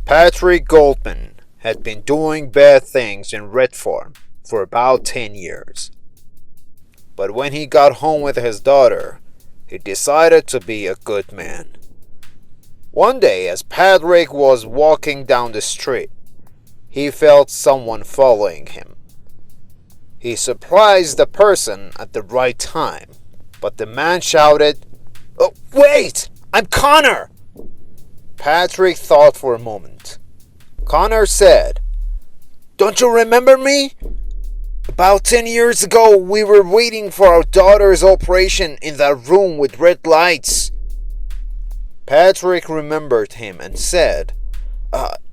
Patrick Goldman had been doing bad things in Red Farm for about 10 years. But when he got home with his daughter, he decided to be a good man. One day, as Patrick was walking down the street, he felt someone following him. He surprised the person at the right time, but the man shouted, "Oh, wait! I'm Connor!" Patrick thought for a moment. Connor said, "Don't you remember me? About 10 years ago, we were waiting for our daughter's operation in that room with red lights." Patrick remembered him and said,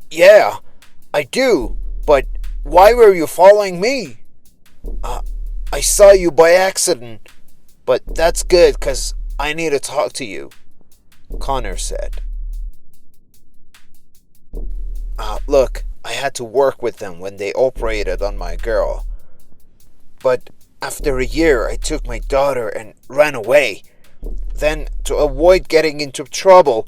Yeah, I do, but why were you following me?" I saw you by accident, but that's good because I need to talk to you," Connor said. Look, I had to work with them when they operated on my girl. But after a year, I took my daughter and ran away. Then, to avoid getting into trouble,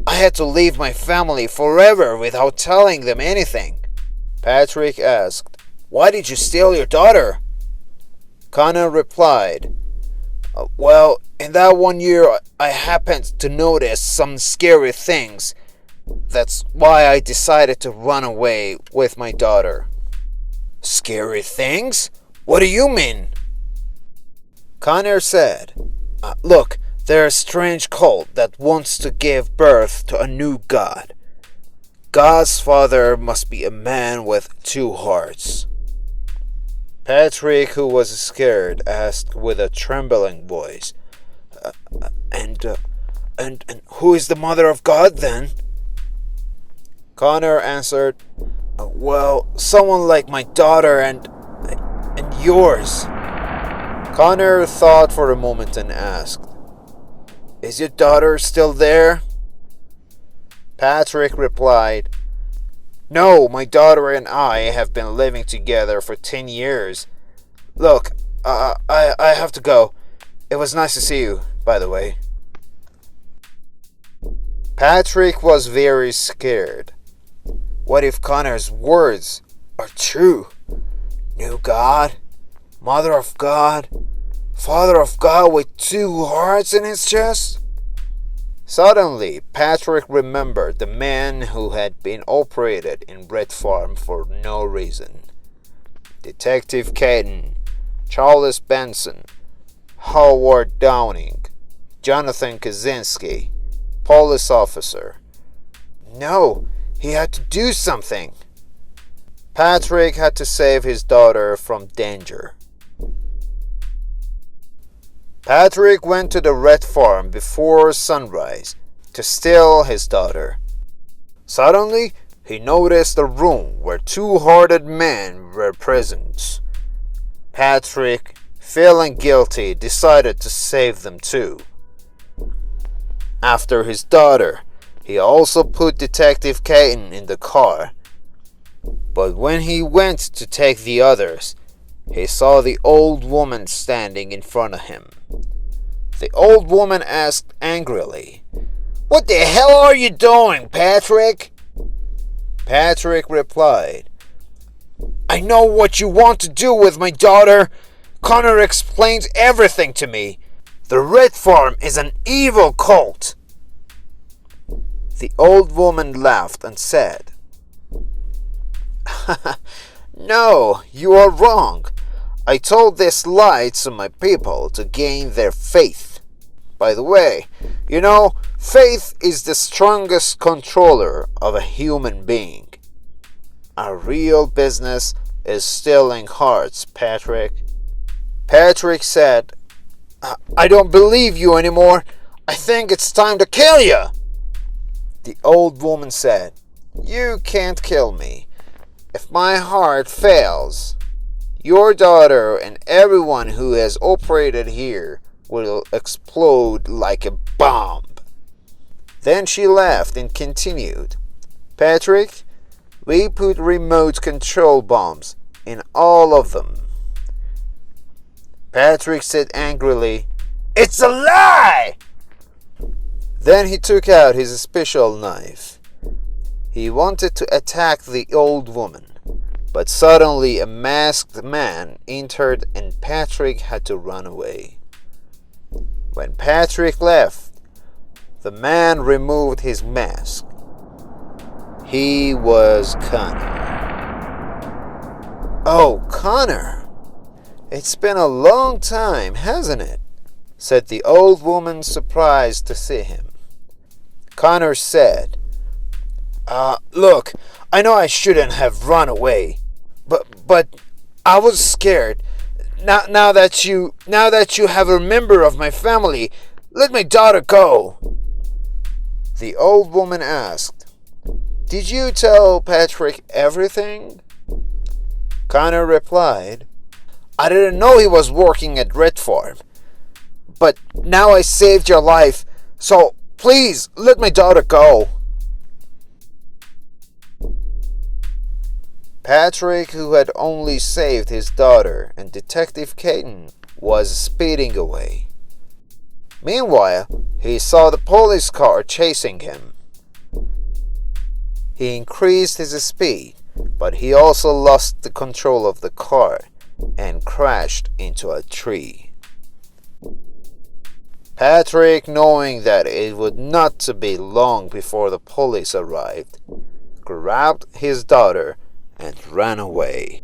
I had to leave my family forever without telling them anything. Patrick asked, "Why did you steal your daughter?" Connor replied, "Well, in that one year, I happened to notice some scary things. That's why I decided to run away with my daughter." "Scary things? What do you mean?" Connor said, Look, there's a strange cult that wants to give birth to a new god. God's father must be a man with two hearts." Patrick, who was scared, asked with a trembling voice, And who is the mother of God then?" Connor answered, "Well, someone like my daughter and yours." Connor thought for a moment and asked, "Is your daughter still there?" Patrick replied, "No, my daughter and I have been living together for 10 years. Look, I have to go. It was nice to see you, by the way." Patrick was very scared. What if Connor's words are true? New God, Mother of God, Father of God with two hearts in his chest? Suddenly, Patrick remembered the man who had been operated in Red Farm for no reason. Detective Caden, Charles Benson, Howard Downing, Jonathan Kaczynski, police officer. No, he had to do something. Patrick had to save his daughter from danger. Patrick went to the Red Farm before sunrise to steal his daughter. Suddenly, he noticed a room where two-hearted men were present. Patrick, feeling guilty, decided to save them too. After his daughter, he also put Detective Caton in the car. But when he went to take the others, he saw the old woman standing in front of him. The old woman asked angrily, "What the hell are you doing, Patrick?" Patrick replied, "I know what you want to do with my daughter. Connor explains everything to me. The Red Farm is an evil cult." The old woman laughed and said, "No, you are wrong. I told this lie to my people to gain their faith. By the way, you know, faith is the strongest controller of a human being. Our real business is stealing hearts, Patrick." Patrick said, I don't believe you anymore. I think it's time to kill you." The old woman said, "You can't kill me. If my heart fails, your daughter and everyone who has operated here will explode like a bomb." Then she laughed and continued, "Patrick, we put remote control bombs in all of them." Patrick said angrily, "It's a lie!" Then he took out his special knife. He wanted to attack the old woman, but suddenly a masked man entered and Patrick had to run away. When Patrick left, the man removed his mask. He was Connor. "Oh, Connor! It's been a long time, hasn't it?" said the old woman, surprised to see him. Connor said, "Look, I know I shouldn't have run away, but I was scared. Now that you have a member of my family, let my daughter go." The old woman asked, "Did you tell Patrick everything?" Connor replied, "I didn't know he was working at Red Farm, but now I saved your life, so please let my daughter go." Patrick, who had only saved his daughter and Detective Caton, was speeding away. Meanwhile, he saw the police car chasing him. He increased his speed, but he also lost the control of the car and crashed into a tree. Patrick, knowing that it would not be long before the police arrived, grabbed his daughter and ran away.